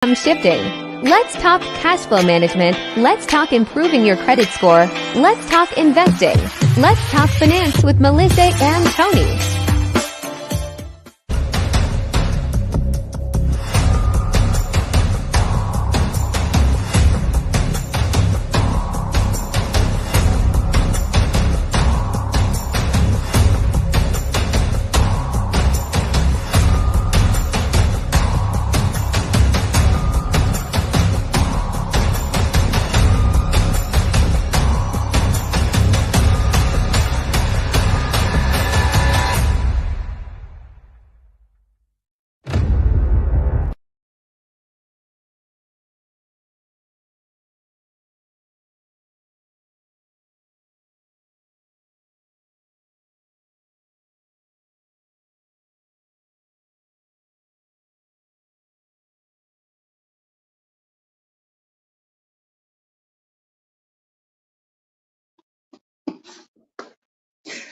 Shifting. Let's talk cash flow management. Let's talk improving your credit score. Let's talk investing. Let's talk finance with Melissa and Tony.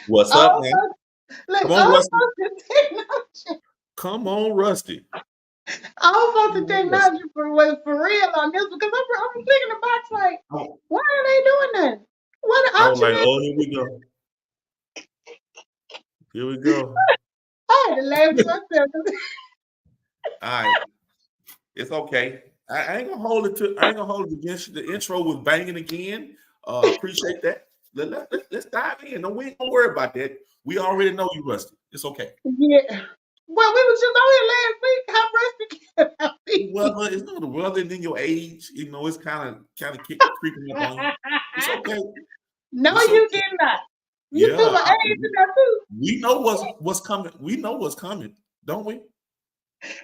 What's up, man? Come on, Rusty. Technology. Come on, Rusty. All about the technology for real on this because I'm thinking the box like, why are they doing that? What I was like, oh, here we go. Here we go. I had to laugh at myself. All right. It's okay. I ain't gonna hold it against you. The intro was banging again. Appreciate that. Let's dive in. No, we ain't gonna worry about that. We already know you, Rusty. It's okay. Yeah. Well, we was just on here last week. How Rusty can I be? Well, it's not the weather and then your age. You know, it's kind of creeping up on you. It's okay. No, it's you okay. did not. You threw my age in there too. We know what's coming. We know what's coming, don't we?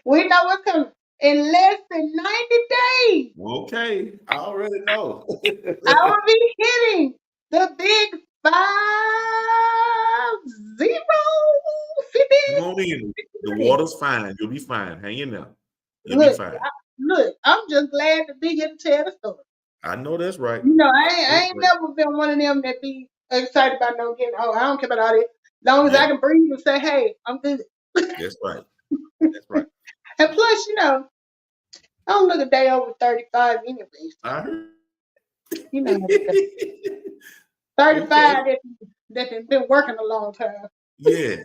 We know what's coming. In less than 90 days. Okay, I already know. I will be hitting the big 50. Come on in. The water's fine. You'll be fine. Hang in there. You'll be fine. I'm just glad to be here to tell the story. I know that's right. You know, I ain't never been one of them that be excited about no getting old. I don't care about all that. As long as I can breathe and say, hey, I'm good. That's right. That's right. And plus, you know, I don't look a day over 35 anyway. I heard. You know, 35 that has been working a long time. Yeah.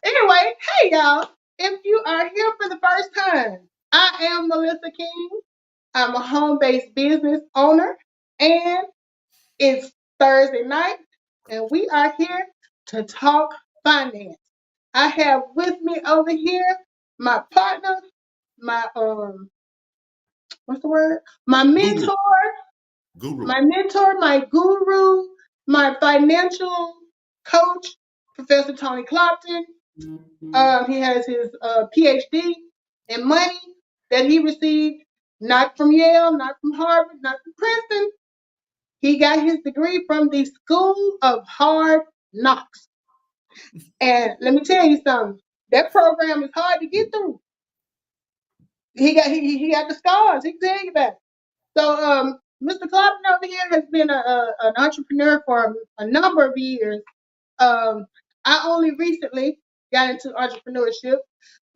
Anyway, hey y'all. If you are here for the first time, I am Melissa King. I'm a home-based business owner, and it's Thursday night, and we are here to talk finance. I have with me over here my partner, my what's the word? My mentor, my guru, my financial coach, Professor Tony Clopton. He has his PhD in money that he received not from Yale, not from Harvard, not from Princeton. He got his degree from the School of Hard Knocks. And let me tell you something. That program is hard to get through. He got the scars. He can tell you about it. So Mr. Clopton over here has been an entrepreneur for a number of years. I only recently got into entrepreneurship.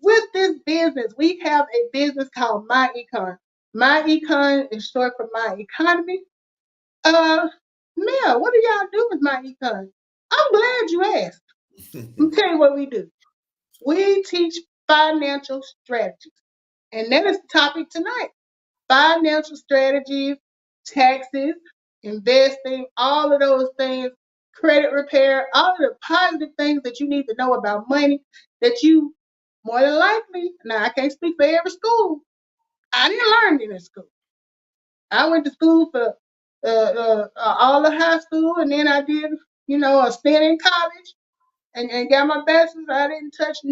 With this business, we have a business called My Econ. My Econ is short for My Economy. Mel, what do y'all do with My Econ? I'm glad you asked. Let me tell you what we do. We teach financial strategies. And that is the topic tonight. Financial strategies, taxes, investing, all of those things, credit repair, all of the positive things that you need to know about money that you more than likely, now I can't speak for every school. I didn't learn it in school. I went to school for all the high school, and then I did, you know, a stint in college and got my bachelor's. I didn't touch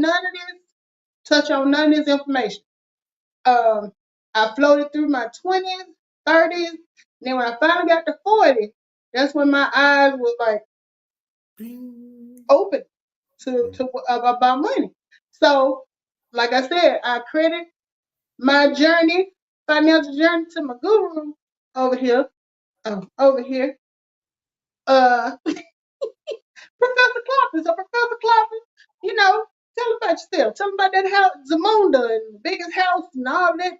on none of this information. I floated through my 20s, 30s, and then when I finally got to 40, that's when my eyes was like open to about money. So, like I said, I credit my financial journey to my guru over here. Professor Clopton. So Professor Clopton, you know, Tell them about yourself. Tell them about that house, Zamunda, and the biggest house and all that,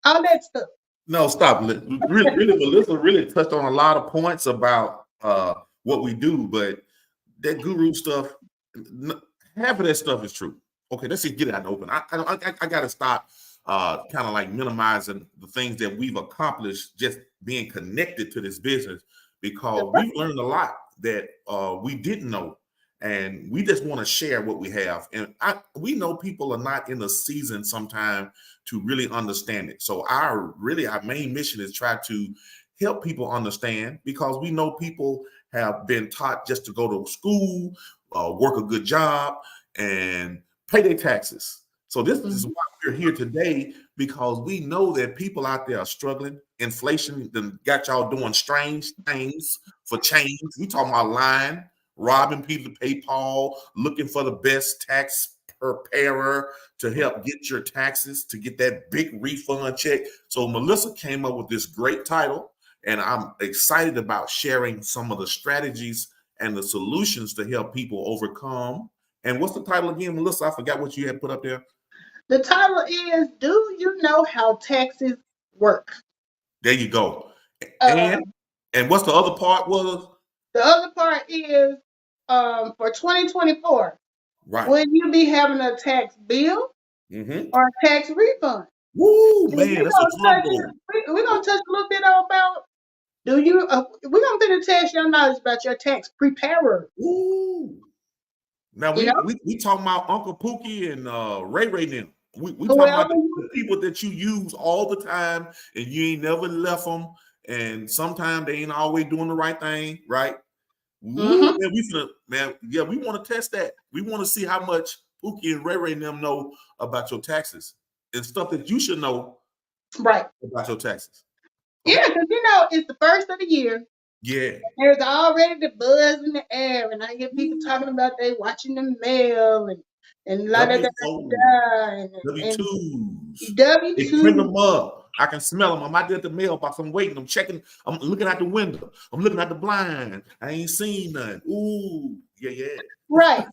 all that stuff. No, stop. Really, Melissa really touched on a lot of points about what we do, but that guru stuff, half of that stuff is true. Okay, let's just get it out in the open. I got to stop kind of like minimizing the things that we've accomplished just being connected to this business, because we've learned a lot that we didn't know, and we just want to share what we have. And we know people are not in a season sometime to really understand it. So our main mission is try to help people understand, because we know people have been taught just to go to school, work a good job, and pay their taxes. So this is why we're here today, because we know that people out there are struggling. Inflation done got y'all doing strange things for change. We talking about lying, robbing people to pay Paul, looking for the best tax preparer to help get your taxes, to get that big refund check. So Melissa came up with this great title, and I'm excited about sharing some of the strategies and the solutions to help people overcome. And what's the title again, Melissa? I forgot what you had put up there. The title is, Do You Know How Taxes Work? There you go. And what's the other part was? The other part is for 2024. Right. Will you be having a tax bill or a tax refund? Woo, man, that's a combo. We're going to touch a little bit about, we're going to test your knowledge about your tax preparer. Ooh. Now, we talking about Uncle Pookie and Ray Ray now. We talking about the people that you use all the time, and you ain't never left them, and sometimes they ain't always doing the right thing, right? Ooh, man, we want to test that. We want to see how much Pookie and Ray Ray and them know about your taxes and stuff that you should know about your taxes. Okay. Yeah, because it's the first of the year. Yeah. There's already the buzz in the air, and I hear people talking about they watching the mail and la da da da W2s. W2s. They print them up. I can smell them. I'm out there at the mailbox. I'm waiting. I'm checking. I'm looking out the window. I'm looking at the blind. I ain't seen none. Ooh, yeah. Right.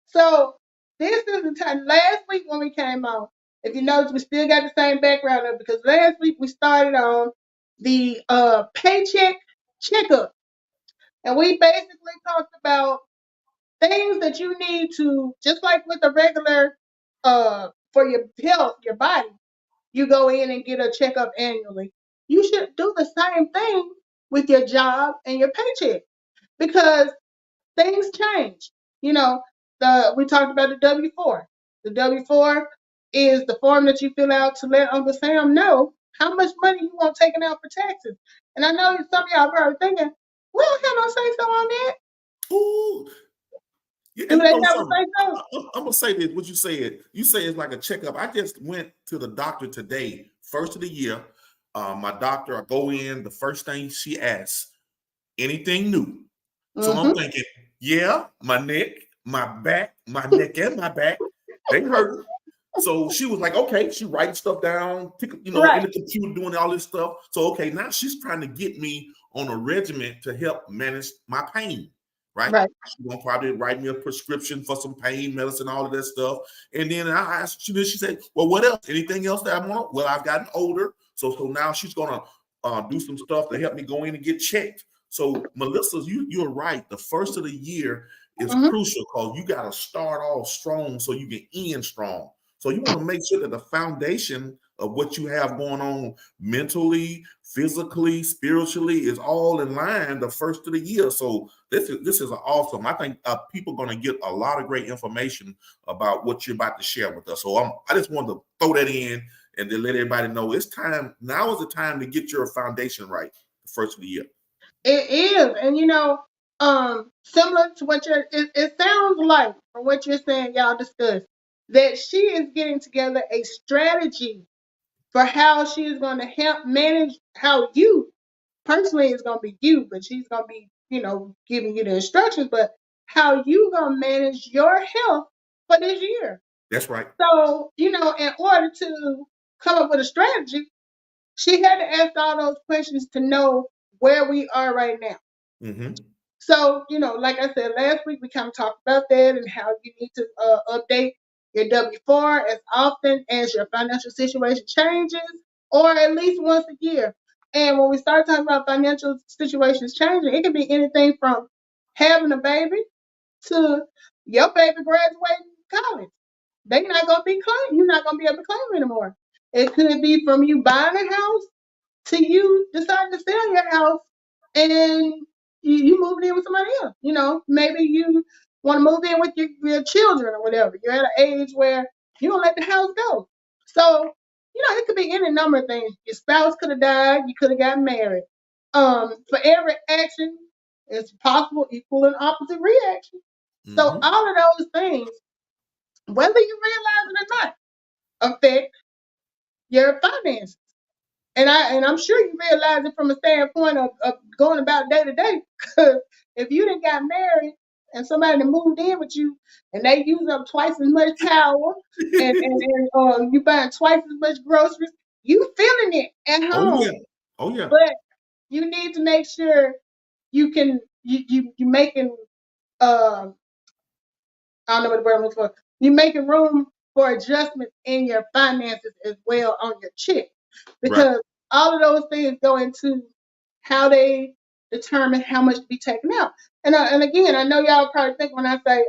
So this is the time. Last week when we came on, if you notice, we still got the same background up, because last week we started on the paycheck checkup, and we basically talked about things that you need to, just like with a regular for your health, your body, you go in and get a checkup annually. You should do the same thing with your job and your paycheck, because things change. We talked about the W-4. The W-4 is the form that you fill out to let Uncle Sam know how much money you want taken out for taxes. And I know some of y'all are probably thinking, we don't have no say so on that. Ooh. Do they have a say so? I'm gonna say this. What you said. You say it's like a checkup. I just went to the doctor today, first of the year. My doctor, I go in. The first thing she asks, anything new? So I'm thinking, yeah, my neck, my back, my neck and my back, they hurt. So she was like, okay, she writing stuff down, in the computer, doing all this stuff. So, okay, now she's trying to get me on a regimen to help manage my pain, right? She's going to probably write me a prescription for some pain medicine, all of that stuff. And then I asked, she said, well, what else? Anything else that I want? Well, I've gotten older. So now she's going to do some stuff to help me go in and get checked. So, Melissa, you're right. The first of the year is crucial, because you got to start off strong so you can end strong. So you want to make sure that the foundation of what you have going on mentally, physically, spiritually is all in line the first of the year. So this is awesome. I think people are going to get a lot of great information about what you're about to share with us. So I just wanted to throw that in and then let everybody know it's time. Now is the time to get your foundation right the first of the year. It is. And similar to what it sounds like from what you're saying, y'all discussed, that she is getting together a strategy for how she is going to help manage how you personally is going to be you, but she's going to be, giving you the instructions, but how you going to manage your health for this year. That's right. So, in order to come up with a strategy, she had to ask all those questions to know where we are right now. So, like I said last week, we kind of talked about that and how you need to update your W-4 as often as your financial situation changes, or at least once a year. And when we start talking about financial situations changing, it can be anything from having a baby to your baby graduating college. They're not gonna be claimed. You're not gonna be able to claim anymore. It could be from you buying a house to you deciding to sell your house and you moving in with somebody else. Maybe you want to move in with your children or whatever. You're at an age where you don't let the house go. So, it could be any number of things. Your spouse could have died. You could have gotten married. For every action, it's possible equal and opposite reaction. So Mhm. all of those things, whether you realize it or not, affect your finances. And I'm sure you realize it from a standpoint of going about day to day. Because if you didn't got married and somebody that moved in with you and they use up twice as much power and you buying twice as much groceries, you feeling it at Oh yeah. home. Oh yeah. But you need to make sure you making uh I don't know what the word I'm looking for. You're making room for adjustments in your finances as well on your check, Right. because all of those things go into how they determine how much to be taken out. And again, I know y'all probably think when I say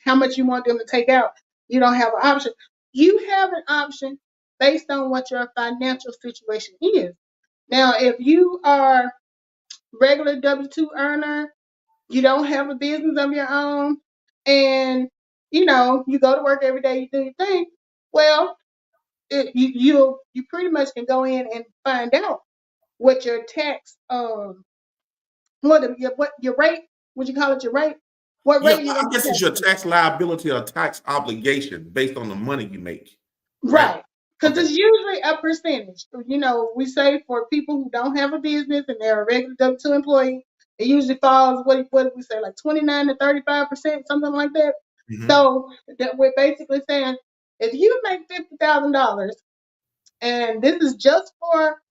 how much you want them to take out, you don't have an option. You have an option based on what your financial situation is. Now, if you are regular W-2 earner, you don't have a business of your own, and you go to work every day, you do your thing. Well, you pretty much can go in and find out what your tax what your rate, would you call it, your rate, what Yeah, rate you're I gonna be guess it's your taxed. tax liability or tax obligation based on the money you make, right? Right. Because Okay. it's usually a percentage. We say for people who don't have a business and they're a regular W-2 employee, it usually falls, what did we say, like 29 to 35%, something like that. Mhm. So that we're basically saying if you make $50,000, and this is just for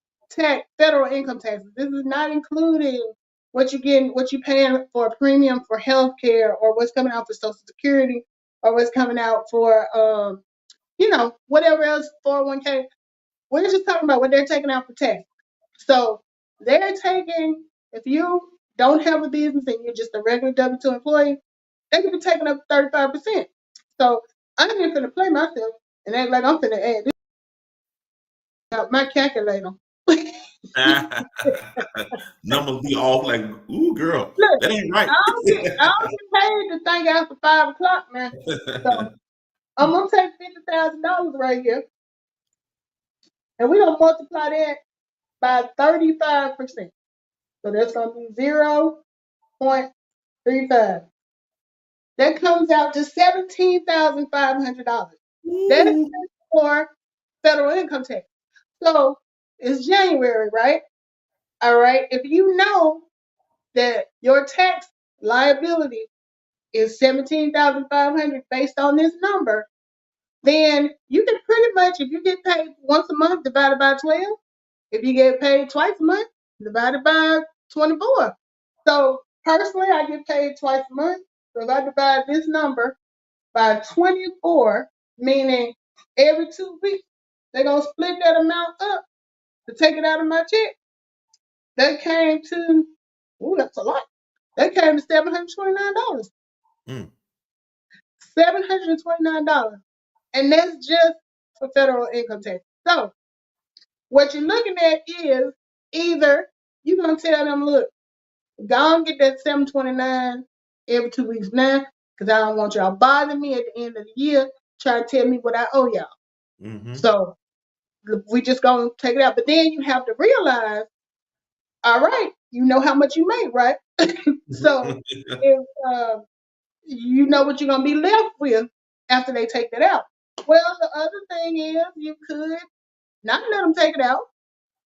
federal income taxes, this is not including what you paying for a premium for health care, or what's coming out for Social Security, or what's coming out for whatever else, 401k. We're just talking about what they're taking out for tax. So they're taking, if you don't have a business and you're just a regular W-2 employee, they could be taking up 35%. So I'm even finna play myself and act like I'm finna add this out my calculator. Look, Numbers be off like, ooh, girl, that ain't right. I don't get paid to think after 5 o'clock, man. So I'm gonna take $50,000 right here, and we're gonna multiply that by 35%. So that's gonna be 0.35. That comes out to $17,500. That's Ooh. for federal income tax. So it's January, right? All right. If you know that your tax liability is 17,500 based on this number, then you can pretty much, if you get paid once a month, divided by 12. If you get paid twice a month, divided by 24. So personally, I get paid twice a month. So if I divide this number by 24, meaning every 2 weeks, they're going to split that amount up to take it out of my check. That came to, that's a lot. That came to $729. Mm. $729. And that's just for federal income tax. So what you're looking at is either you're going to tell them, look, go and get that 729 every 2 weeks now, because I don't want y'all bothering me at the end of the year trying to tell me what I owe y'all. Mm-hmm. So we just gonna take it out. But then you have to realize, all right, you know how much you make, right? So if you know what you're gonna be left with after they take that out. Well, the other thing is you could not let them take it out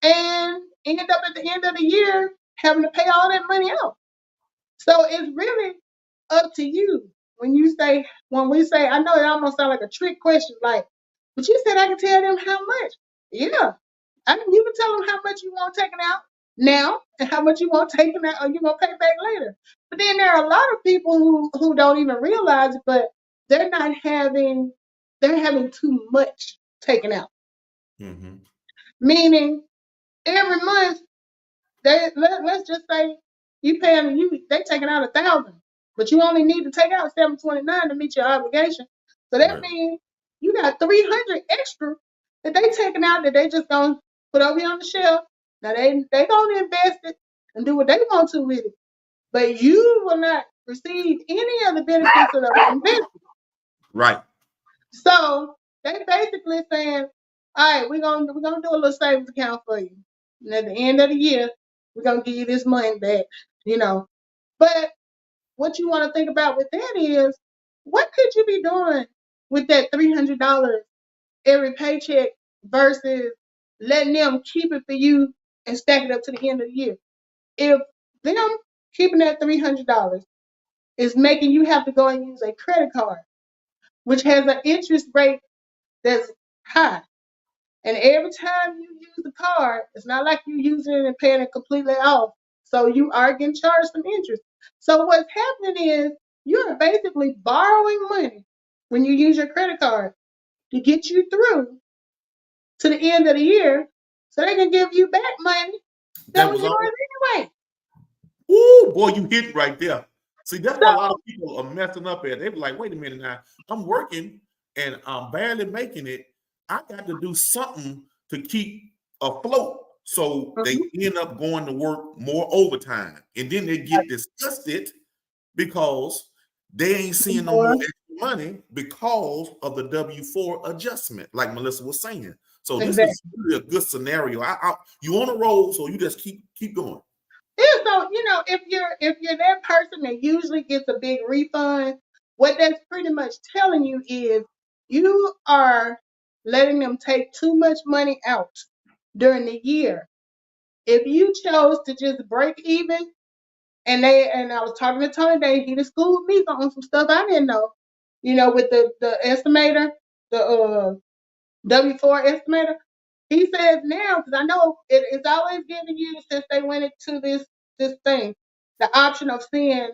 and end up at the end of the year having to pay all that money out. So it's really up to you. When we say, I know it almost sounds like a trick question, like, but you said I can tell them how much. Yeah. You can tell them how much you want taken out. now and how much you want taken out or you gonna pay back later. But then there are a lot of people who don't even realize it, but they're having too much taken out. Mm-hmm. Meaning every month let's just say they taking out 1,000, but you only need to take out 729 to meet your obligation. So that Right. means you got 300 extra that they taking out that they just gonna put over here on the shelf. Now they gonna invest it and do what they want to with it, but you will not receive any of the benefits of the investment. Right. So they basically saying, all right, we're gonna do a little savings account for you. And at the end of the year, we're gonna give you this money back, you know. But what you want to think about with that is what could you be doing with that $300 every paycheck versus letting them keep it for you and stack it up to the end of the year. If them keeping that $300 is making you have to go and use a credit card, which has an interest rate that's high. And every time you use the card, it's not like you using it and paying it completely off. So you are getting charged some interest. So what's happening is you're basically borrowing money when you use your credit card to get you through to the end of the year so they can give you back money that That was was all. yours anyway. Ooh, boy, you hit right there. See, that's So why a lot of people are messing up at. They be like, wait a minute now, I'm working and I'm barely making it. I got to do something to keep afloat. So they end up going to work more overtime. And then they get disgusted because they ain't seeing no more extra money because of the W-4 adjustment, like Melissa was saying. So this exactly. is really a good scenario. You on a roll, so you just keep going. Yeah, so if you're that person that usually gets a big refund, what that's pretty much telling you is you are letting them take too much money out during the year. If you chose to just break even, and I was talking to Tony today, he just schooled me on some stuff I didn't know. With the estimator, the W-4 estimator. He says now, because I know it's always giving you since they went into this thing, the option of seeing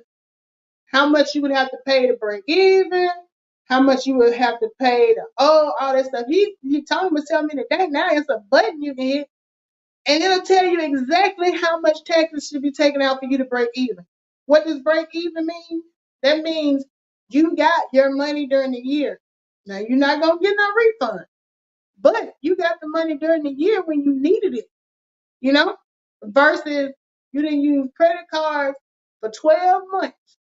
how much you would have to pay to break even, how much you would have to pay to all that stuff. He told me to tell me today. Now it's a button you can hit, and it'll tell you exactly how much taxes should be taken out for you to break even. What does break even mean? That means you got your money during the year. Now you're not gonna get no refund. But you got the money during the year when you needed it, versus you didn't use credit cards for 12 months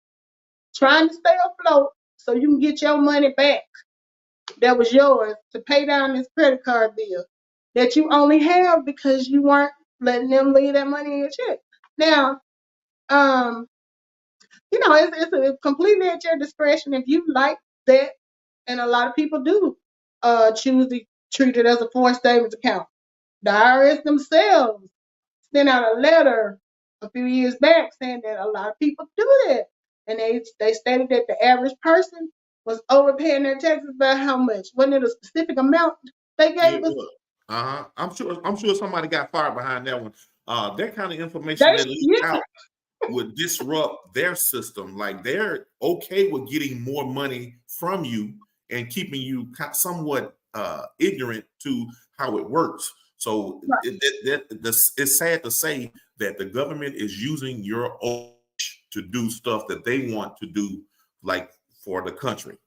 trying to stay afloat so you can get your money back that was yours to pay down this credit card bill that you only have because you weren't letting them leave that money in your check. Now, it's completely at your discretion if you like that, and a lot of people do choose to treat it as a forced savings account. The IRS themselves sent out a letter a few years back saying that a lot of people do that. And they stated that the average person was overpaying their taxes by how much? Wasn't it a specific amount they Yeah, gave us? I'm sure somebody got fired behind that one. That kind of information that leaked out would disrupt their system. Like they're okay with getting more money from you and keeping you somewhat ignorant to how it works. So it's sad to say that the government is using your age to do stuff that they want to do, like for the country.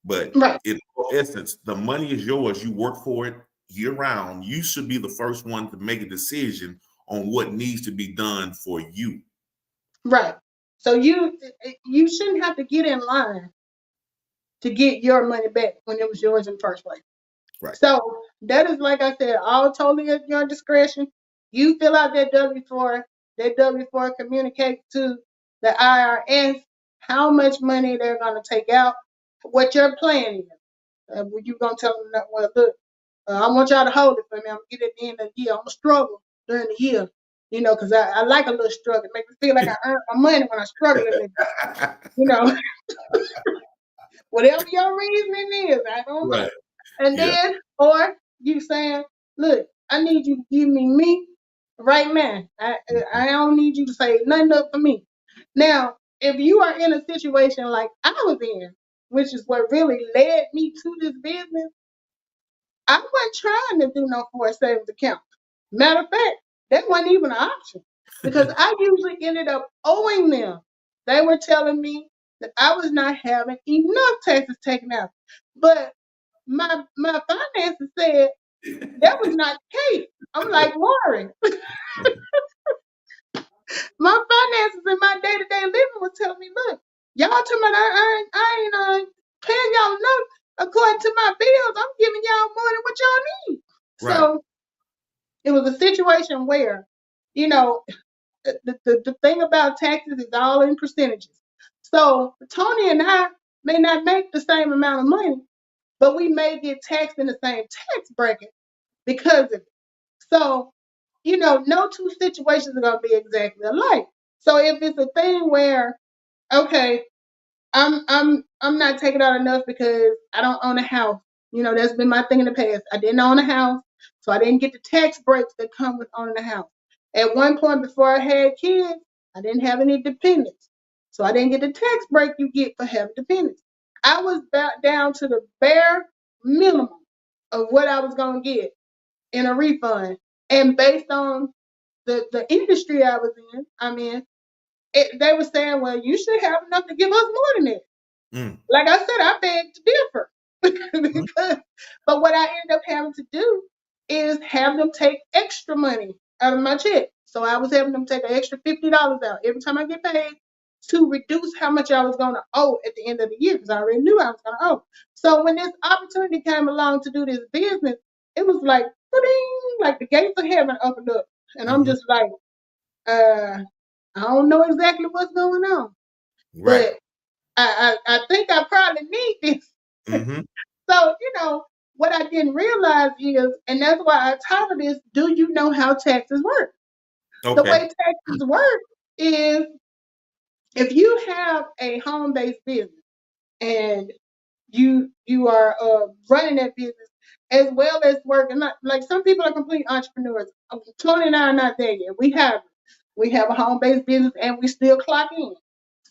But Right. in essence, the money is yours. You work for it year round. You should be the first one to make a decision on what needs to be done for you. Right. So you shouldn't have to get in line to get your money back when it was yours in the first place. Right. So that is, like I said, all totally at your discretion. You fill out that W-4. That W-4 communicate to the IRS how much money they're going to take out, what your plan is. You're going to tell them that, well, look, I want y'all to hold it for me. I'm going to get it at the end of the year. I'm going to struggle during the year, because I like a little struggle. It makes me feel like I earned my money when I struggle a little bit. Whatever your reasoning is, I don't know. Right. And then, or you saying, look, I need you to give me right now. I don't need you to say nothing up for me. Now, if you are in a situation like I was in, which is what really led me to this business, I wasn't trying to do no forced savings account. Matter of fact, that wasn't even an option because I usually ended up owing them. They were telling me that I was not having enough taxes taken out. But my finances said that was not the case. I'm like, Warren, my finances in my day-to-day living was telling me, look, y'all talking about I ain't paying y'all enough according to my bills. I'm giving y'all more than what y'all need. Right. So it was a situation where, you know, the thing about taxes is all in percentages. So Tony and I may not make the same amount of money, but we may get taxed in the same tax bracket because of it. So, you know, no two situations are going to be exactly alike. So if it's a thing where, okay, I'm not taking out enough because I don't own a house. You know, that's been my thing in the past. I didn't own a house, so I didn't get the tax breaks that come with owning a house. At one point before I had kids, I didn't have any dependents. So I didn't get the tax break you get for having dependents. I was back down to the bare minimum of what I was gonna get in a refund. And based on the industry I was in, they were saying, well, you should have enough to give us more than that. Like I said, I beg to differ. because, but what I end up having to do is have them take extra money out of my check. So I was having them take an extra $50 out every time I get paid to reduce how much I was going to owe at the end of the year because I already knew I was going to owe. So when this opportunity came along to do this business, it was like, like the gates of heaven opened up. And I'm just like, I don't know exactly what's going on. Right. But I think I probably need this. Mm-hmm. So, you know, what I didn't realize is, and that's why I titled this, Do You Know How Taxes Work? Okay. The way taxes work is if you have a home-based business and you are running that business as well as working, like some people are complete entrepreneurs. Tony and I are not there yet. We have a home-based business and we still clock in.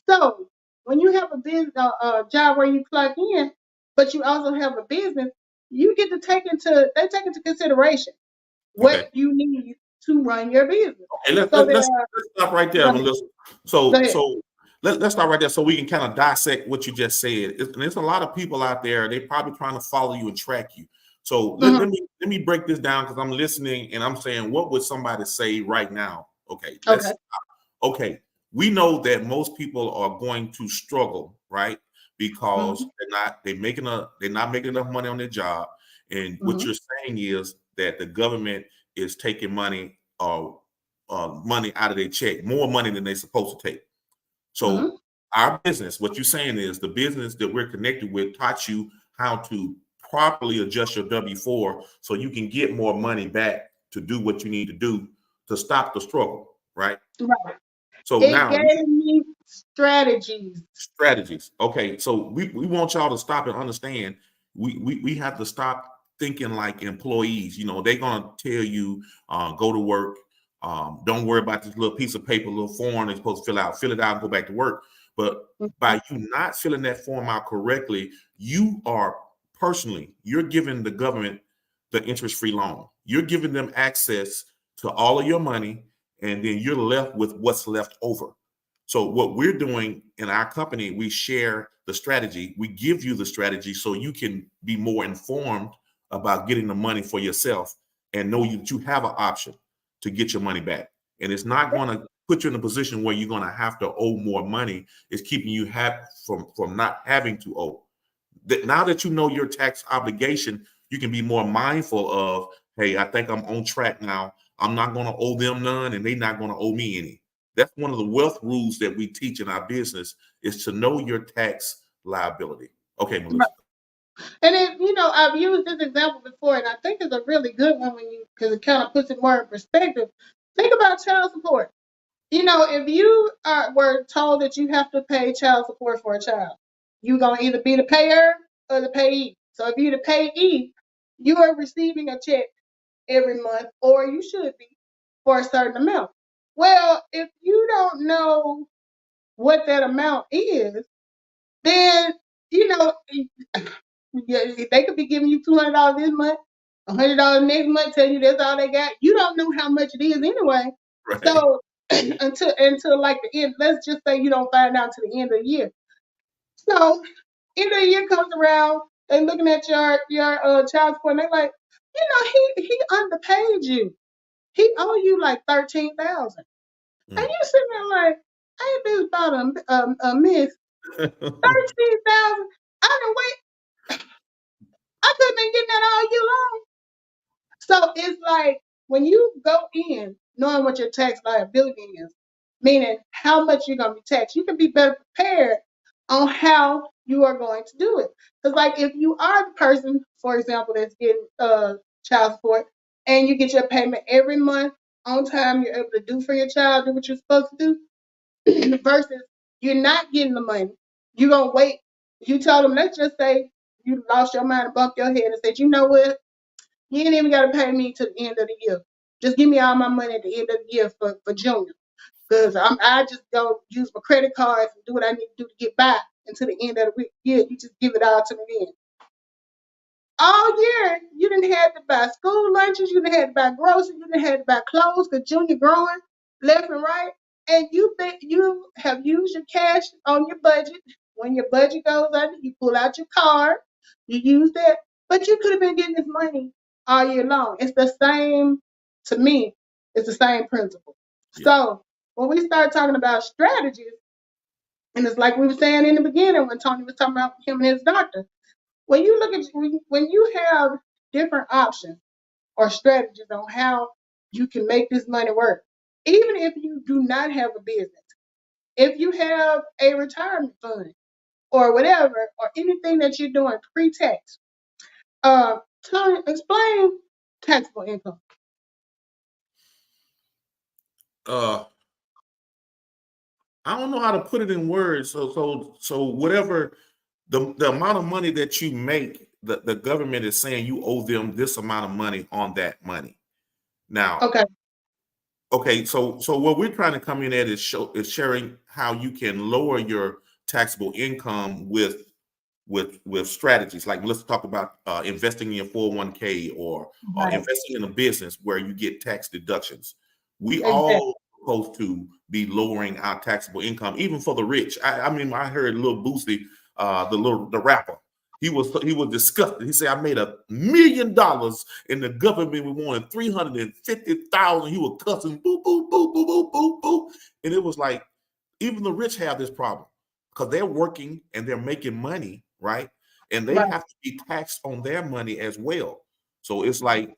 So when you have a business, a job where you clock in, but you also have a business, you get to take into consideration what you need to run your business. Okay, let's stop right there, Melissa. So let's start right there so we can kind of dissect what you just said. There's a lot of people out there, they probably trying to follow you and track you. So let me break this down because I'm listening and I'm saying, what would somebody say right now? Okay. We know that most people are going to struggle, right? Because they're not making enough money on their job. And what you're saying is that the government is taking money money out of their check, more money than they're supposed to take. So our business, what you're saying is the business that we're connected with taught you how to properly adjust your W-4 so you can get more money back to do what you need to do to stop the struggle, right? Right. So it now gave me strategies. Okay, so we want y'all to stop and understand. We have to stop thinking like employees. You know, they're gonna tell you, go to work. Don't worry about this little piece of paper, little form they're supposed to fill it out and go back to work. But by you not filling that form out correctly, you're giving the government the interest-free loan. You're giving them access to all of your money, and then you're left with what's left over. So what we're doing in our company, we share the strategy. We give you the strategy so you can be more informed about getting the money for yourself and know that you have an option to get your money back. And it's not going to put you in a position where you're going to have to owe more money. It's keeping you from not having to owe. Now that you know your tax obligation, you can be more mindful of, hey, I think I'm on track now. I'm not going to owe them none and they're not going to owe me any. That's one of the wealth rules that we teach in our business is to know your tax liability. Okay, Melissa. And I've used this example before, and I think it's a really good one because it kind of puts it more in perspective. Think about child support. You know, if you were told that you have to pay child support for a child, you're going to either be the payer or the payee. So if you're the payee, you are receiving a check every month, or you should be. for a certain amount. Well, if you don't know what that amount is, then they could be giving you $200 this month, $100 next month, tell you that's all they got. You don't know how much it is anyway. Right. So until like the end, let's just say you don't find out to the end of the year. So end of the year comes around, they looking at your child support, and they're like, he underpaid you. He owe you like $13,000, and you sitting there like, ain't this about a miss? $13,000. I done wait. I could have been getting that all year long. So it's like when you go in knowing what your tax liability is, meaning how much you're going to be taxed, you can be better prepared on how you are going to do it. Because like if you are the person, for example, that's getting child support and you get your payment every month on time, you're able to do for your child, do what you're supposed to do, versus you're not getting the money. You're going to wait. You tell them, let's just say you lost your mind and bumped your head and said, you know what? You ain't even got to pay me to the end of the year. Just give me all my money at the end of the year for Junior. Because I just go use my credit cards and do what I need to do to get by until the end of the year. You just give it all to me then. All year, you didn't have to buy school lunches, you didn't have to buy groceries, you didn't have to buy clothes because Junior growing left and right. And you have used your cash on your budget. When your budget goes under, you pull out your card, you use that. But you could have been getting this money all year long. It's the same, to me, it's the same principle. Yeah. So when we start talking about strategies, and it's like we were saying in the beginning when Tony was talking about him and his doctor, when you have different options or strategies on how you can make this money work, even if you do not have a business, if you have a retirement fund or whatever, or anything that you're doing pre-tax, Tony, explain taxable income. I don't know how to put it in words. So whatever the amount of money that you make, the government is saying you owe them this amount of money on that money. Now, okay. So what we're trying to come in at is sharing how you can lower your taxable income with strategies. Like let's talk about investing in your 401k or investing in a business where you get tax deductions. We all supposed to be lowering our taxable income, even for the rich. I mean, I heard Lil Boosie, the rapper. He was disgusted. He said, "I made $1 million and the government we wanted 350,000." He was cussing, boo, boo, boo, boo, boo, boo, boo. And it was like, even the rich have this problem because they're working and they're making money, right? And they have to be taxed on their money as well. So it's like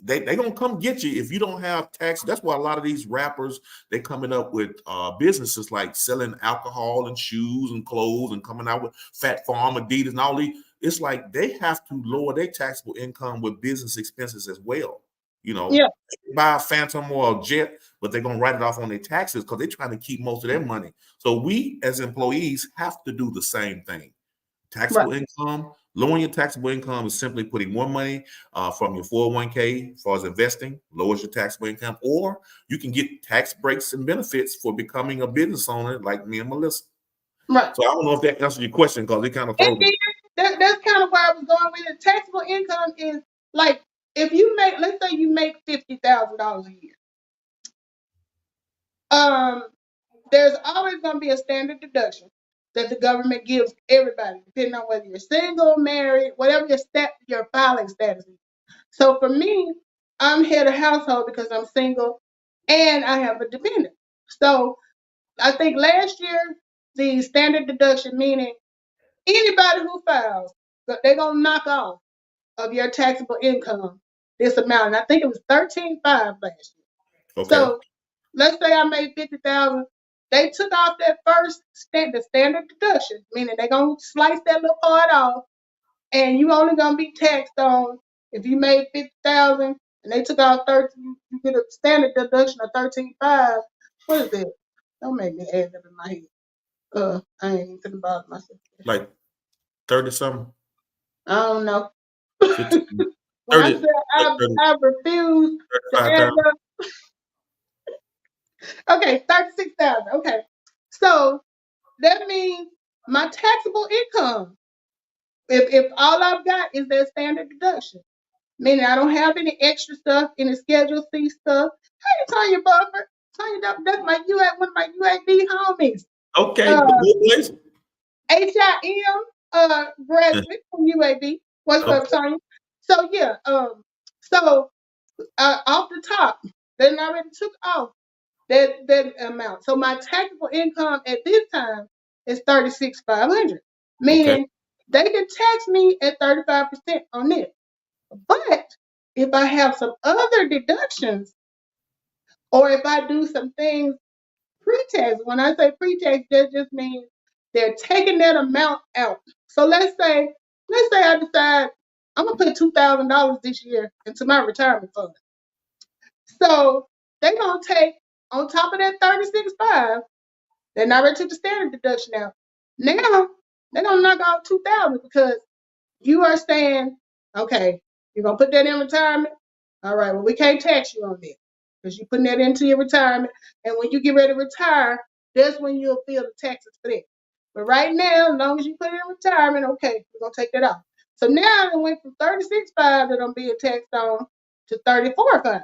they gonna come get you if you don't have tax. That's why a lot of these rappers, they're coming up with businesses like selling alcohol and shoes and clothes and coming out with Fat Farm, Adidas, and all these. It's like they have to lower their taxable income with business expenses as well. They buy a Phantom or a jet, but they're gonna write it off on their taxes because they're trying to keep most of their money. So we as employees have to do the same thing. Taxable income. Lowering your taxable income is simply putting more money from your 401k as far as investing, lowers your taxable income, or you can get tax breaks and benefits for becoming a business owner like me and Melissa. Right. So I don't know if that answers your question because it kind of throws me. That's kind of where I was going with it. Taxable income is like if you make, let's say you make $50,000 a year. There's always going to be a standard deduction that the government gives everybody, depending on whether you're single, married, whatever your filing status is. So for me, I'm head of household because I'm single and I have a dependent. So I think last year, the standard deduction, meaning anybody who files, they're going to knock off of your taxable income this amount. And I think it was $13,500 last year. Okay. So let's say I made $50,000. They took off that first standard deduction, meaning they're going to slice that little part off, and you only going to be taxed on, if you made $50,000 and they took off 13, you get a standard deduction of $13,500. What is that? Don't make me add up in my head. I ain't even thinking about myself. Like 30 something? I don't know. When 30, I said I refuse to add up. Okay, 36,000. Okay. So that means my taxable income, if all I've got is that standard deduction, meaning I don't have any extra stuff, any Schedule C stuff. How you Tanya Buffer? Tanya, that's my one of my UAB homies. Okay, but good place. HIM graduate from UAB. What's up, Okay. Tanya? So yeah, so off the top, they already took off that amount. So my taxable income at this time is 36,500, Okay. meaning they can tax me at 35% on it. But if I have some other deductions, or if I do some things pre-tax, when I say pre-tax, that just means they're taking that amount out. So let's say I decide I'm gonna put $2,000 this year into my retirement fund. So they're gonna take on top of that 36.5. They already took the standard deduction out. Now they're gonna knock off 2,000 because you are saying, okay, you're gonna put that in retirement. All right, well, we can't tax you on that because you're putting that into your retirement. And when you get ready to retire, that's when you'll feel the taxes for that. But right now, as long as you put it in retirement, okay, we're gonna take that off. So now it went from 36.5 that I'm being taxed on to 34.5.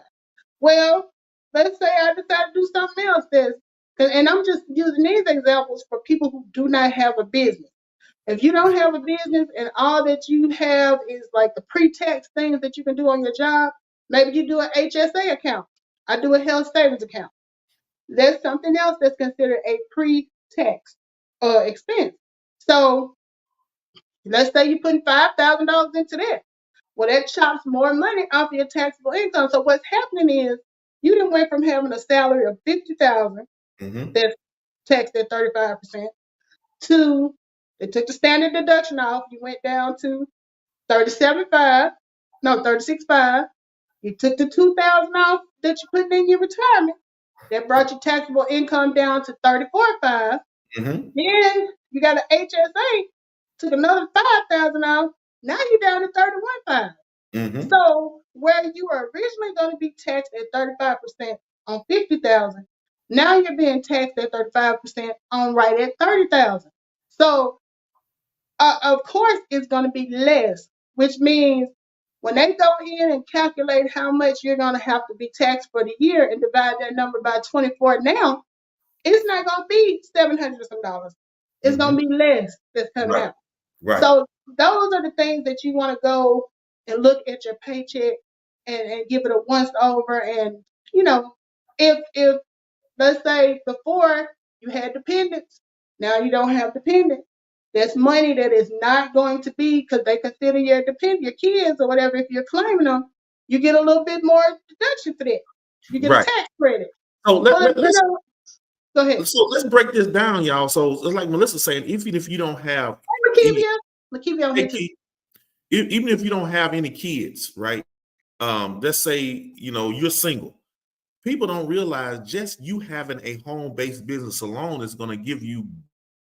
Well, let's say I decide to do something else and I'm just using these examples for people who do not have a business. If you don't have a business and all that you have is like the pre-tax things that you can do on your job, maybe you do an HSA account. I do a health savings account. That's something else that's considered a pre-tax expense. So let's say you're putting $5,000 into that. Well, that chops more money off your taxable income. So what's happening is you done went from having a salary of 50,000 Mm-hmm. that's taxed at 35% to they took the standard deduction off. You went down to 37.5, no 36.5. You took the 2,000 off that you put in your retirement. That brought your taxable income down to 34.5. Mm-hmm. Then you got an HSA, took another 5,000 off. Now you're down to 31.5. Mm-hmm. So where you were originally going to be taxed at 35% on 50,000, now you're being taxed at 35% on right at 30,000. So of course it's going to be less, which means when they go in and calculate how much you're going to have to be taxed for the year and divide that number by 24 now, it's not going to be $700 some dollars. It's going Mm-hmm. to be less that's coming Right. out. Right. So those are the things that you want to go and look at your paycheck and give it a once over. And you know, if let's say before you had dependents, now you don't have dependents. That's money that is not going to be because they consider your dependent, your kids or whatever. If you're claiming them, you get a little bit more deduction for that. You get a Right. tax credit. So But go ahead. let's break this down, y'all. So it's like Melissa's saying, even if you don't have any, Lakivia on hey, here too. even if you don't have any kids, right? Let's say you're single. People don't realize just you having a home-based business alone is going to give you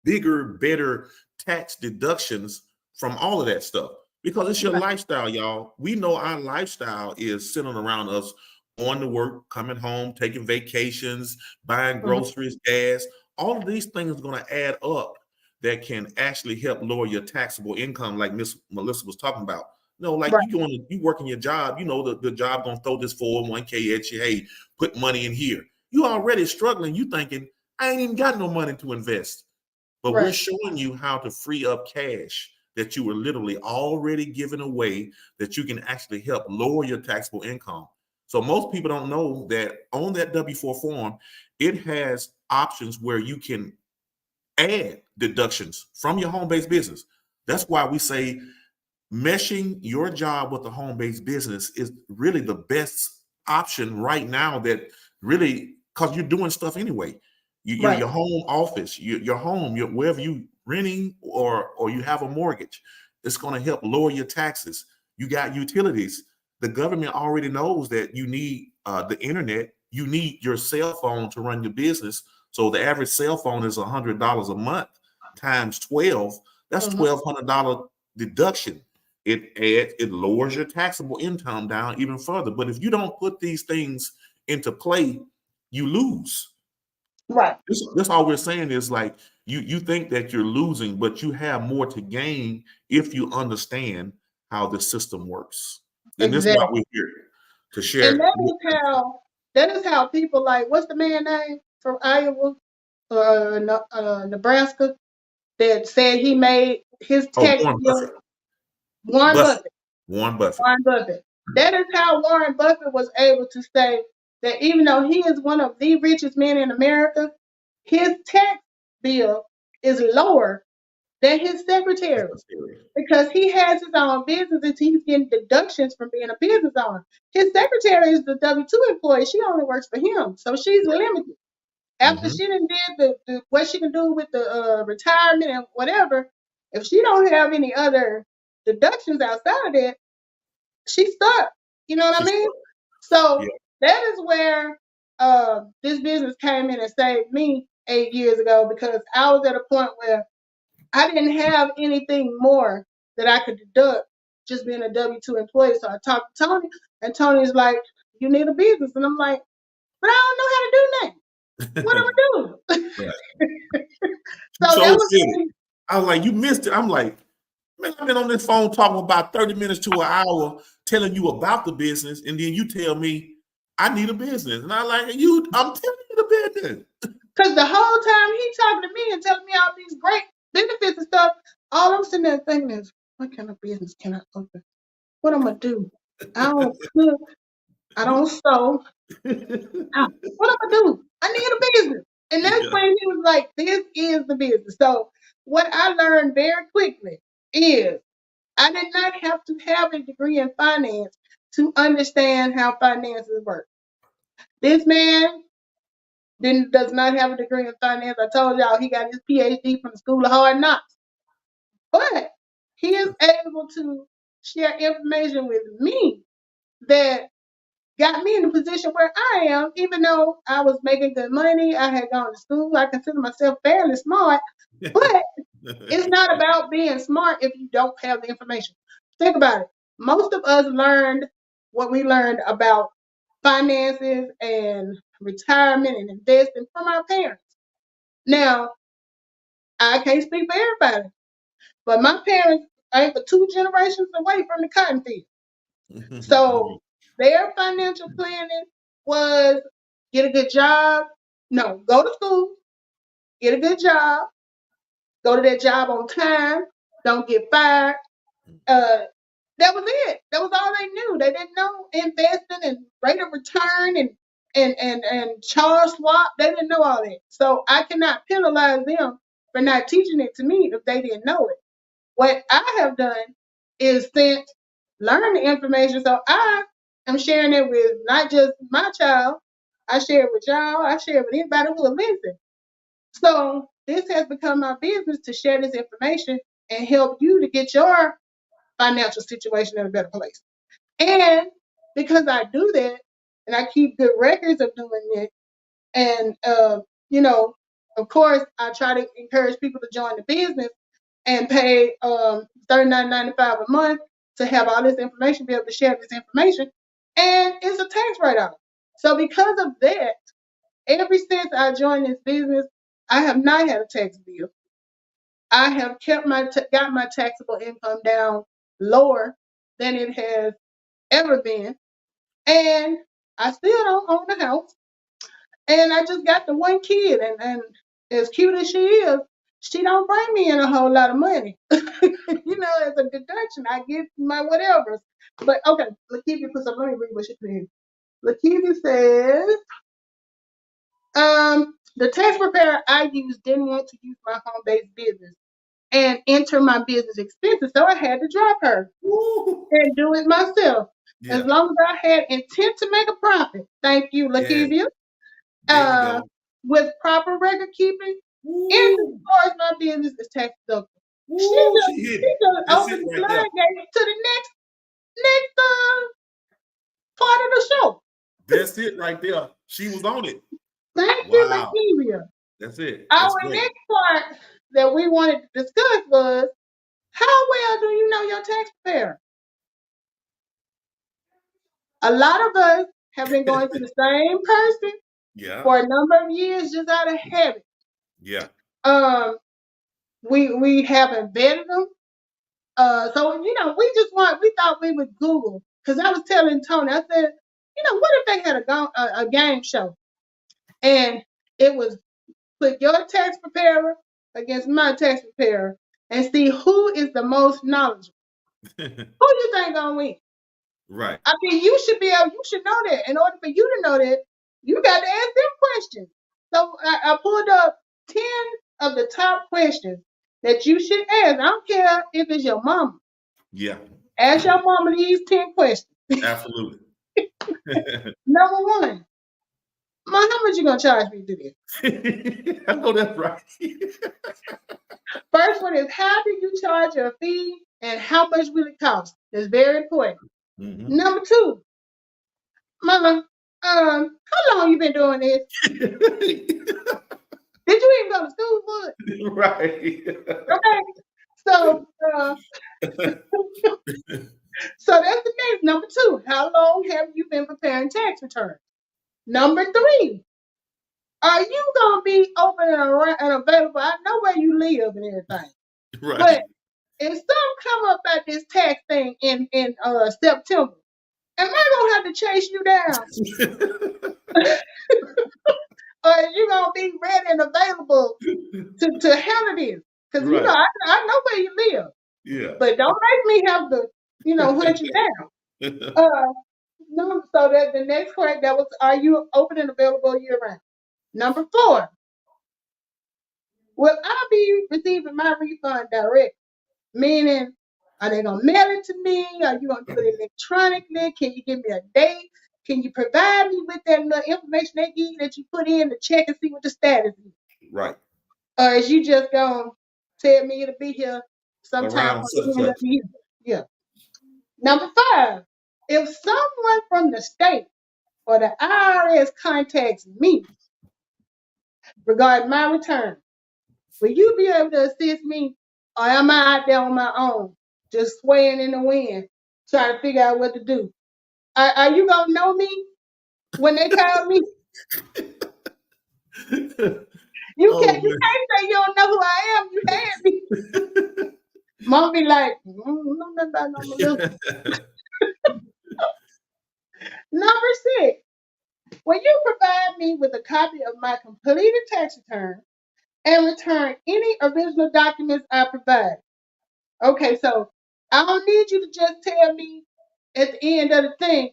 bigger, better tax deductions from all of that stuff because it's your Right. lifestyle, y'all. We know our lifestyle is centered around us going to work, coming home, taking vacations, buying Mhm. groceries, gas. All of these things are going to add up that can actually help lower your taxable income, like Miss Melissa was talking about. Like Right. you working your job, the job gonna throw this 401k at you. Hey, put money in here. You already struggling. You thinking, I ain't even got no money to invest. But we're Right. showing you how to free up cash that you were literally already giving away that you can actually help lower your taxable income. So most people don't know that on that W-4 form, it has options where you can add deductions from your home-based business. That's why we say meshing your job with a home-based business is really the best option right now, that really, because you're doing stuff anyway. Right. Your home office, your home, wherever you renting or you have a mortgage, it's going to help lower your taxes. You got utilities. The government already knows that you need the internet. You need your cell phone to run your business. So the average cell phone is $100 a month times 12. That's Mhm. $1,200 deduction. It lowers your taxable income down even further. But if you don't put these things into play, you lose. Right. That's all we're saying is like you think that you're losing, but you have more to gain if you understand how the system works. And this is why Exactly. we're here to And share. that is how people like, what's the man name from Iowa or Nebraska that said he made his Oh, tax Warren bill? Buffett. Warren Buffett. Buffett. Warren Buffett. Warren Buffett. That is how Warren Buffett was able to say that even though he is one of the richest men in America, his tax bill is lower than his secretary's because he has his own business and he's getting deductions from being a business owner. His secretary is the W-2 employee. She only works for him, so she's limited. After Mhm. she done did the what she can do with the retirement and whatever, if she don't have any other deductions outside of that, she's stuck. You know what I She's mean? yeah. So that is where this business came in and saved me 8 years ago because I was at a point where I didn't have anything more that I could deduct just being a W-2 employee. So I talked to Tony, and Tony's like, "You need a business," and I'm like, "But I don't know how to do nothing. What do I do?" Right. So that So was silly. I was like, you missed it. I'm like, man, I've been on this phone talking about 30 minutes to an hour telling you about the business, and then you tell me I need a business. And I'm like, I'm telling you the business. because the whole time he talking to me and telling me all these great benefits and stuff, all I'm sitting there thinking is, what kind of business can I open? What I'm gonna do? I don't cook. I don't sew. What am I do? I need a business. And that's Yeah. when he was like, this is the business. So what I learned very quickly is I did not have to have a degree in finance to understand how finances work. This man does not have a degree in finance. I told y'all he got his PhD from the School of Hard Knocks. But he is able to share information with me that got me in the position where I am, even though I was making good money, I had gone to school, I consider myself fairly smart, but it's not about being smart if you don't have the information. Think about it. Most of us learned what we learned about finances and retirement and investing from our parents. Now, I can't speak for everybody, but my parents ain't but 2 generations away from the cotton field. So their financial planning was get a good job. No, go to school, get a good job, go to that job on time, don't get fired. Uh, that was it. That was all they knew. They didn't know investing and rate of return and Charles Schwab. They didn't know all that. So I cannot penalize them for not teaching it to me if they didn't know it. What I have done is since learn the information. So I am sharing it with not just my child, I share it with y'all, I share it with anybody who will listen. So this has become my business to share this information and help you to get your financial situation in a better place. And because I do that and I keep good records of doing it, and you know, of course, I try to encourage people to join the business and pay $39.95 a month to have all this information, be able to share this information, and it's a tax write-off. So because of that, ever since I joined this business, I have not had a tax bill. I have kept got my taxable income down lower than it has ever been, and I still don't own a house. And I just got the one kid, and as cute as she is, she don't bring me in a whole lot of money. You know, as a deduction, I get my whatever. But okay, Lakeivia put some. Let me read what she said. Lakeivia says, the tax preparer I used didn't want to use my home-based business and enter my business expenses, so I had to drop her Woo. and do it myself. As Yeah. long as I had intent to make a profit. Thank you, Yeah. Lakeivia. There we Uh, go. with proper record keeping, and as Woo. far as my business is tax deductible. Woo. She hit She it. just That's it opened the right there. floodgates to the next part of the show. That's it right there. She was on it. Thank you, Wow. Lakeivia. That's it. Our That's great. next part that we wanted to discuss was how well do you know your tax preparer? A lot of us have been going to the same person Yeah. for a number of years just out of habit. Yeah. Um, we haven't vetted them. So we thought we would Google, because I was telling Tony, I said, what if they had a game show and it was put your tax preparer against my tax preparer and see who is the most knowledgeable. Who you think gonna win? Right. I mean, you should know that. In order for you to know that, you got to ask them questions. So I pulled up 10 of the top questions that you should ask. I don't care if it's your mama. Yeah. Ask your mama these 10 questions. Absolutely. Number one, Mom, how much you gonna charge me to do this? I know that's right. First one is, how do you charge your fee and how much will it cost? That's very important. Mm-hmm. Number two, Mama, how long you been doing this? Did you even go to school for it? Right. Okay. So so that's the next. Number two, how long have you been preparing tax returns? Number three, are you gonna be open and available? I know where you live and everything. Right. But if something come up at this tax thing in September, am I gonna have to chase you down? Or are you gonna be ready and available to handle this? Because Right. I know where you live. Yeah. But don't make me have to, hunt you down. No, so that the next question that was, are you open and available year round? Number four, will I be receiving my refund direct? Meaning, are they gonna mail it to me? Are you gonna do it electronically? Can you give me a date? Can you provide me with that little information they give you that you put in to check and see what the status is? Right. Or is you just gonna tell me it'll be here sometime Around on such the and end of such. the year? Yeah. Number five, if someone from the state or the IRS contacts me regarding my return, will you be able to assist me, or am I out there on my own, just swaying in the wind, trying to figure out what to do? Are you gonna know me when they call me? You can't say you don't know who I am. You had me. Mom be like, no. Number six, will you provide me with a copy of my completed tax return and return any original documents I provide? Okay, so I don't need you to just tell me at the end of the thing,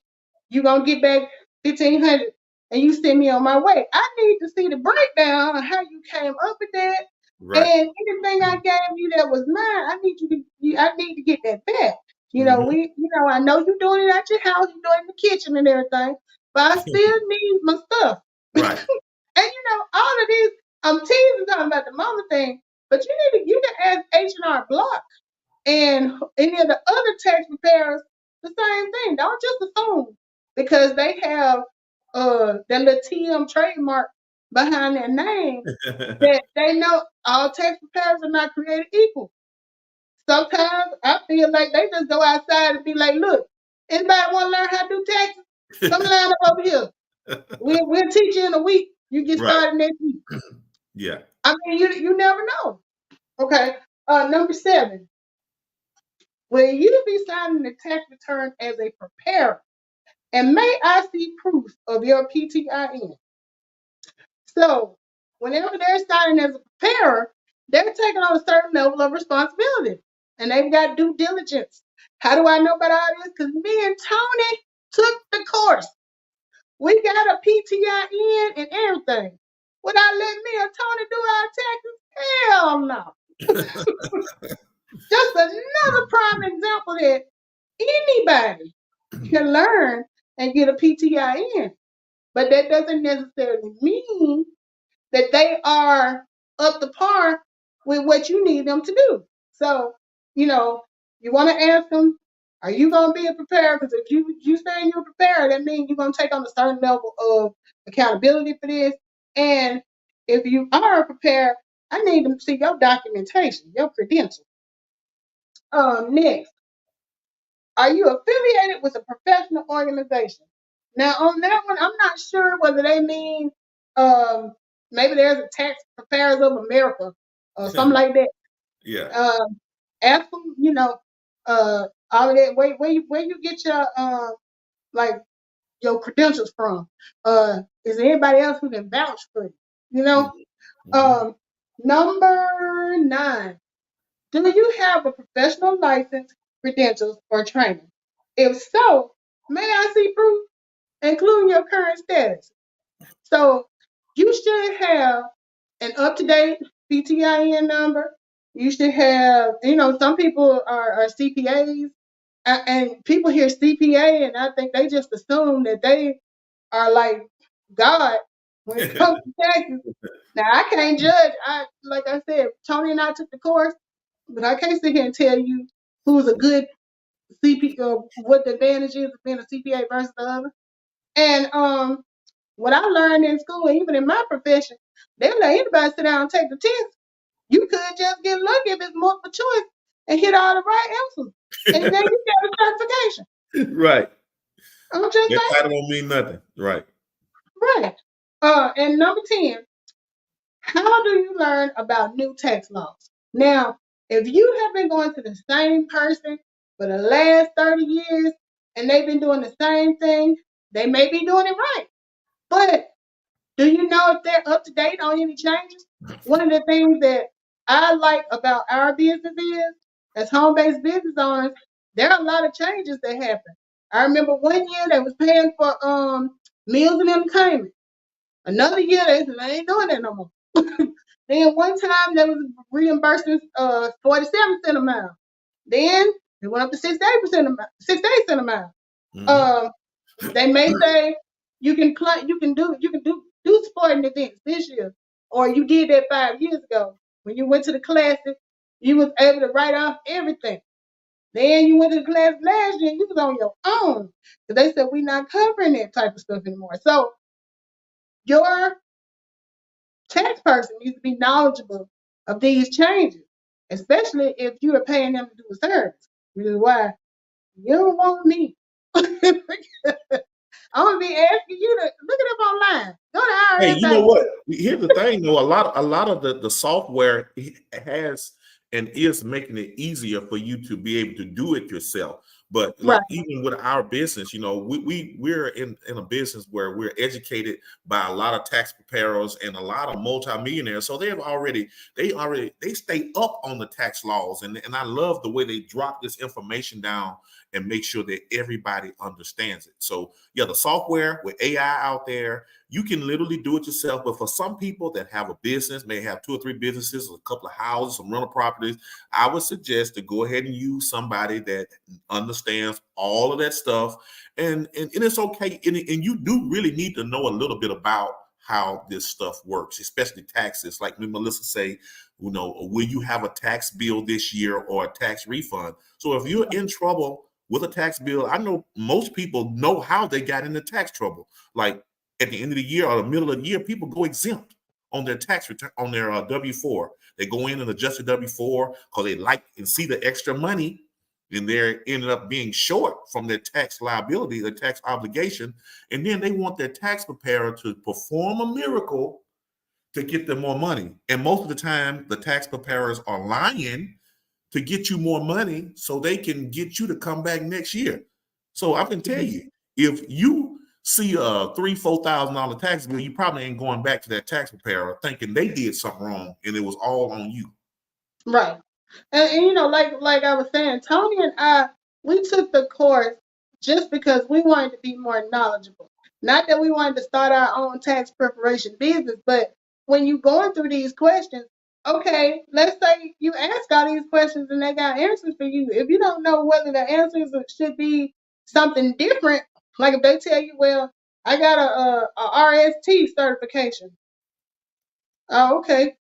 you're going to get back 1,500 and you send me on my way. I need to see the breakdown of how you came up with that. Right. And anything I gave you that was mine, I need to get that back. I know you're doing it at your house, you're doing it in the kitchen and everything, but I still need my stuff. Right. And all of this, I'm teasing talking about the mama thing, but you can ask H&R Block and any of the other tax preparers the same thing. Don't just assume because they have that little TM trademark behind their name that they know all tax preparers are not created equal. Sometimes I feel like they just go outside and be like, look, anybody want to learn how to do taxes? Come line up over here. We'll teach you in a week. You get started next week. Yeah. I mean, you never know. Okay. Number seven. Will you be signing the tax return as a preparer? And may I see proof of your PTIN? So, whenever they're signing as a preparer, they're taking on a certain level of responsibility. And they've got due diligence. How do I know about all this? Because me and Tony took the course. We got a PTIN and everything. Would I let me and Tony do our taxes? Hell no. Just another prime example that anybody can learn and get a PTIN. But that doesn't necessarily mean that they are up to par with what you need them to do. So, you want to ask them, are you going to be a preparer? Because if you say you're a preparer, that means you're going to take on a certain level of accountability for this. And if you are a preparer, I need them to see your documentation, your credentials. Next, are you affiliated with a professional organization? Now, on that one, I'm not sure whether they mean Maybe there's a Tax Preparers of America or something like that. Yeah. Ask them, all of that. Where you get your like your credentials from? Is there anybody else who can vouch for you? You know. Number 9. Do you have a professional license, credentials, or training? If so, may I see proof, including your current status? So you should have an up-to-date PTIN number. You should have, some people are CPAs, and people hear CPA, and I think they just assume that they are like God when it comes to taxes. Now I can't judge. Like I said, Tony and I took the course, but I can't sit here and tell you who's a good CP, what the advantage is of being a CPA versus the other. And what I learned in school, even in my profession, they don't let anybody sit down and take the test. You could just get lucky if it's multiple choice and hit all the right answers, and then you get a certification. Right. I'm just That saying. title don't mean nothing. Right. Right. And number 10, how do you learn about new tax laws? Now, if you have been going to the same person for the last 30 years and they've been doing the same thing, they may be doing it right. But do you know if they're up to date on any changes? One of the things that I like about our business is, as home-based business owners, there are a lot of changes that happen. I remember one year they was paying for meals and entertainment. Another year they said they ain't doing that no more. Then one time they was reimbursing 47 cents a mile. Then it went up to 68% a mile, 68 cents a mile. They may say you can do sporting events this year, or you did that 5 years ago when you went to the classic. You was able to write off everything. Then you went to the class last year, you was on your own. So they said we're not covering that type of stuff anymore. So your tax person needs to be knowledgeable of these changes, especially if you are paying them to do a service, which is why you don't want me. I'm gonna be asking you to look it up online. Go to IRS. Hey, you know what? Here's the thing, though. A lot of the software has and is making it easier for you to be able to do it yourself. But like even with our business, we're in a business where we're educated by a lot of tax preparers and a lot of multimillionaires. So they stay up on the tax laws, and I love the way they drop this information down and make sure that everybody understands it. So yeah, the software with AI out there, you can literally do it yourself. But for some people that have a business, may have 2 or 3 businesses, a couple of houses, some rental properties, I would suggest to go ahead and use somebody that understands all of that stuff. And it's okay. And you do really need to know a little bit about how this stuff works, especially taxes. Like Melissa say, will you have a tax bill this year or a tax refund? So if you're in trouble with a tax bill, I know most people know how they got into tax trouble. Like at the end of the year or the middle of the year, people go exempt on their tax return, on their W-4. They go in and adjust the W-4 because they like and see the extra money, and they're ended up being short from their tax liability, their tax obligation, and then they want their tax preparer to perform a miracle to get them more money. And most of the time, the tax preparers are lying to get you more money so they can get you to come back next year. So I can tell you, if you see a $3,000-$4,000 tax bill, you probably ain't going back to that tax preparer thinking they did something wrong and it was all on you. Right. And like I was saying, Tony and I, we took the course just because we wanted to be more knowledgeable. Not that we wanted to start our own tax preparation business, but when you're going through these questions, okay, let's say you ask all these questions and they got answers for you. If you don't know whether the answers should be something different, like if they tell you, well, I got a RST certification. Oh, okay.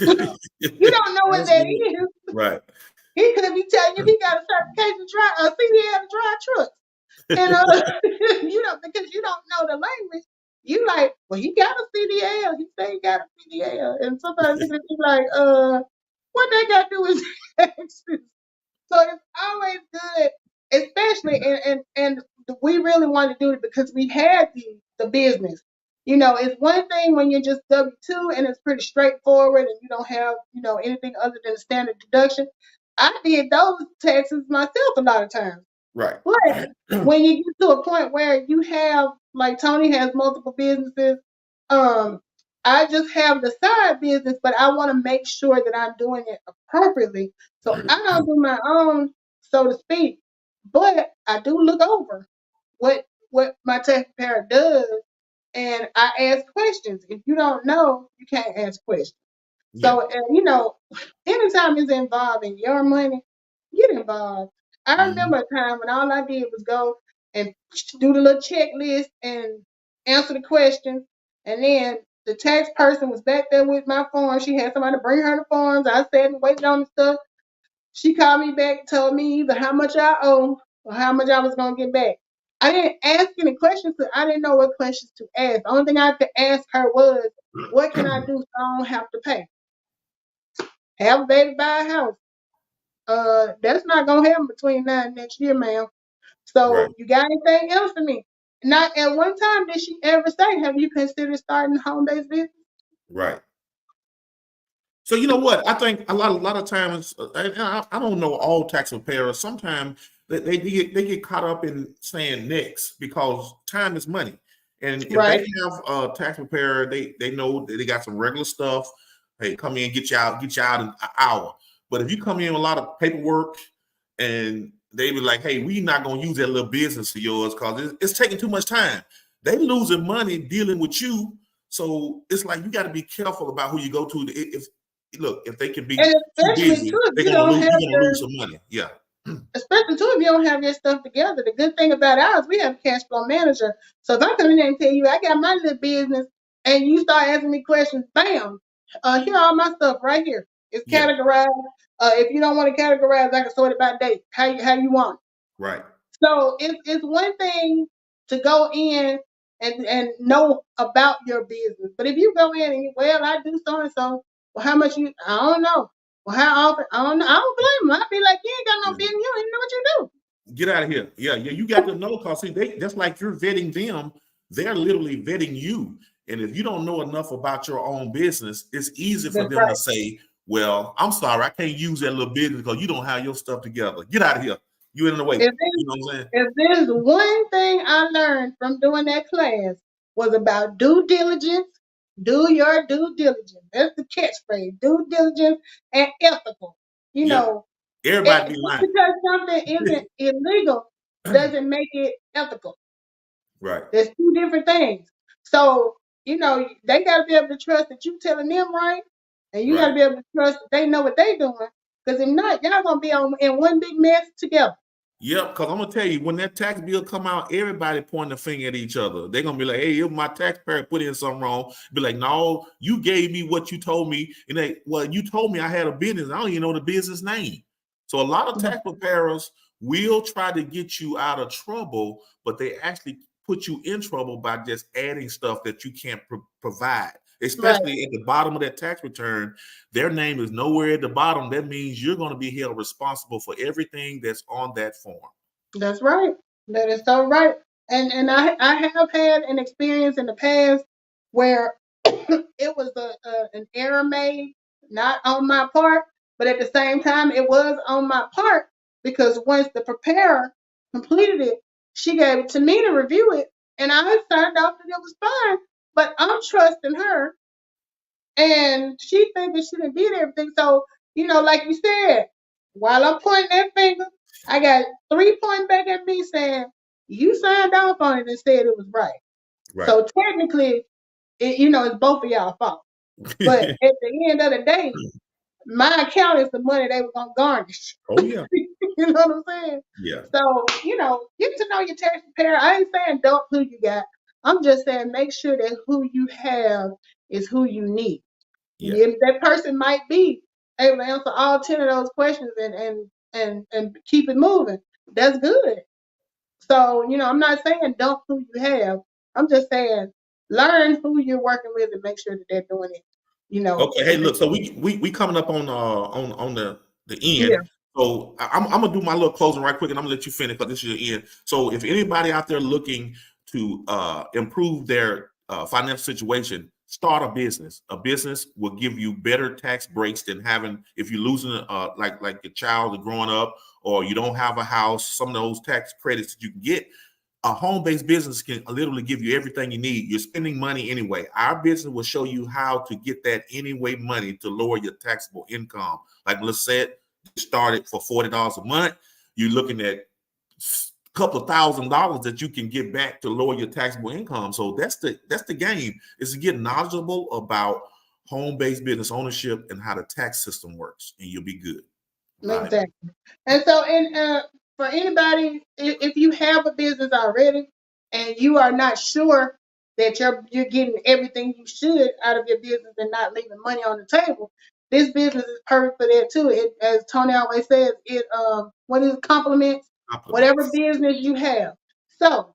You don't know what that is. Right. He could be telling you he got a certification to drive a CDL to drive trucks. And because you don't know the language, you like, well, he got a CDL. He said he got a CDL. And sometimes you can be like, what they got to do with taxes? So it's always good, especially and we really wanted to do it because we had the business. You know, it's one thing when you're just W-2 and it's pretty straightforward and you don't have, you know, anything other than standard deduction. I did those taxes myself a lot of times. Right. But when you get to a point where you have, like Tony has multiple businesses, I just have the side business, but I want to make sure that I'm doing it appropriately. So I don't do my own, so to speak, but I do look over what my tax preparer does, and I ask questions. If you don't know, you can't ask questions. Yeah. So, you know, anytime it's involving your money, get involved. I remember a time when all I did was go and do the little checklist and answer the questions. And then the tax person was back there with my form. She had somebody bring her the forms. I sat and waited on the stuff. She called me back, told me either how much I owe or how much I was going to get back. I didn't ask any questions because I didn't know what questions to ask. The only thing I could ask her was, what can I do so I don't have to pay? Have a baby, buy a house. That's not gonna happen between now and next year, ma'am. So Right. you got anything else for me? Not at one time did she ever say, have you considered starting a home-based business? Right. So you know what? I think a lot of times, I don't know all tax preparers. Sometimes they get caught up in saying next because time is money, and if Right. they have a tax preparer, they know that they got some regular stuff. Hey, come in, get you out in an hour. But if you come in with a lot of paperwork, and they be like, hey, we not gonna use that little business of yours because it's taking too much time. They losing money dealing with you. So it's like you got to be careful about who you go to. If they can be And too especially busy, too, if they're you gonna don't lose. have You're gonna your, lose some money. Yeah. especially too, if you don't have your stuff together. The good thing about ours, we have a cash flow manager. So if I come in there and tell you I got my little business and you start asking me questions, bam, here all my stuff right here. It's Yeah. categorized. If you don't want to categorize, I can sort it by date. How you want it. Right. So it's one thing to go in and know about your business. But if you go in and, well, I do so and so, well, how much you, I don't know. Well, how often, I don't know. I don't blame them. I'd be like, you ain't got no business. You don't even know what you do. Get out of here. Yeah. You got to know because see, they just like you're vetting them, they're literally vetting you. And if you don't know enough about your own business, it's easy for That's them right. to say, well, I'm sorry, I can't use that little business because you don't have your stuff together. Get out of here. You're in the way. If You know what I'm saying? if there's one thing I learned from doing that class was about due diligence, do your due diligence. That's the catchphrase, due diligence and ethical. You Yep. know, Everybody be just lying. because something isn't illegal doesn't make it ethical. Right. There's two different things. So, you know, they got to be able to trust that you telling them right, and you got to Right. be able to trust that they know what they doing. Because if not, y'all gonna be in one big mess together. Yep, because I'm gonna tell you, when that tax bill come out, everybody pointing the finger at each other. They're gonna be like, hey, if my taxpayer put in something wrong, be like, no, you gave me what you told me. And they, well, you told me I had a business. I don't even know the business name. So a lot of tax preparers will try to get you out of trouble, but they actually put you in trouble by just adding stuff that you can't provide. Especially at the bottom of that tax return, their name is nowhere at the bottom. That means you're going to be held responsible for everything that's on that form. That's right. That is so right. And I have had an experience in the past where it was an error made, not on my part, but at the same time it was on my part because once the preparer completed it, she gave it to me to review it, and I signed off that it was fine. But I'm trusting her, and she thinking she done did everything. So, you know, like you said, while I'm pointing that finger, I got 3 pointing back at me saying, you signed off on it and said it was right. Right. So technically, you know, it's both of y'all fault. But at the end of the day, my account is the money they were going to garnish. Oh, yeah. You know what I'm saying? Yeah. So, you know, get to know your tax preparer. I ain't saying dump who you got. I'm just saying make sure that who you have is who you need. Yeah. If that person might be able to answer all 10 of those questions and keep it moving, that's good. So, you know, I'm not saying dump who you have. I'm just saying learn who you're working with and make sure that they're doing it. You know. Okay. Hey, look. So we coming up on the end. Yeah. So I'm gonna do my little closing right quick, and I'm gonna let you finish because this is your end. So if anybody out there looking to improve their financial situation, start a business. A business will give you better tax breaks than having, if you're losing like your child is growing up, or you don't have a house, some of those tax credits that you can get. A home-based business can literally give you everything you need. You're spending money anyway. Our business will show you how to get that anyway money to lower your taxable income. Like Melissa said, started for $40 a month. You're looking at a couple of $1,000s that you can get back to lower your taxable income. So that's the game, is to get knowledgeable about home-based business ownership and how the tax system works, and you'll be good. Exactly. Right. And so, for anybody, if you have a business already and you are not sure that you're getting everything you should out of your business and not leaving money on the table, this business is perfect for that too. It, as Tony always says, complements whatever business you have. So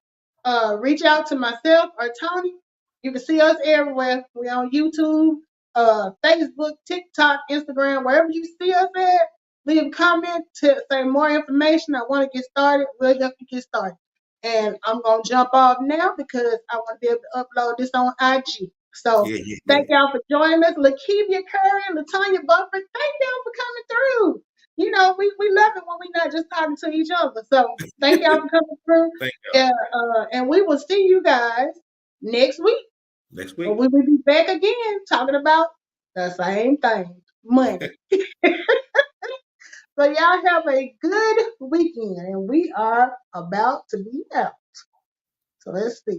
reach out to myself or Tony. You can see us everywhere. We're on YouTube, Facebook, TikTok, Instagram, wherever you see us at. Leave a comment to say more information. I want to get started. We'll help you get started. And I'm going to jump off now because I want to be able to upload this on IG. So thank y'all for joining us. Lakeivia Curry and Latonya Buford, thank y'all for coming through. You know, we love it when we're not just talking to each other. So thank y'all for coming through. And we will see you guys next week. Next week. We will be back again talking about the same thing, money. So y'all have a good weekend, and we are about to be out. So let's see.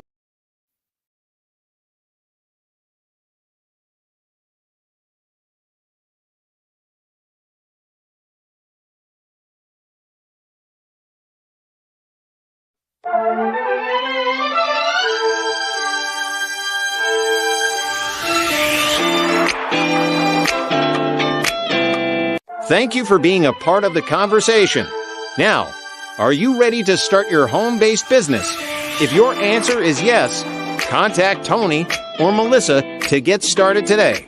Thank you for being a part of the conversation. Now, are you ready to start your home-based business? If your answer is yes, contact Tony or Melissa to get started today.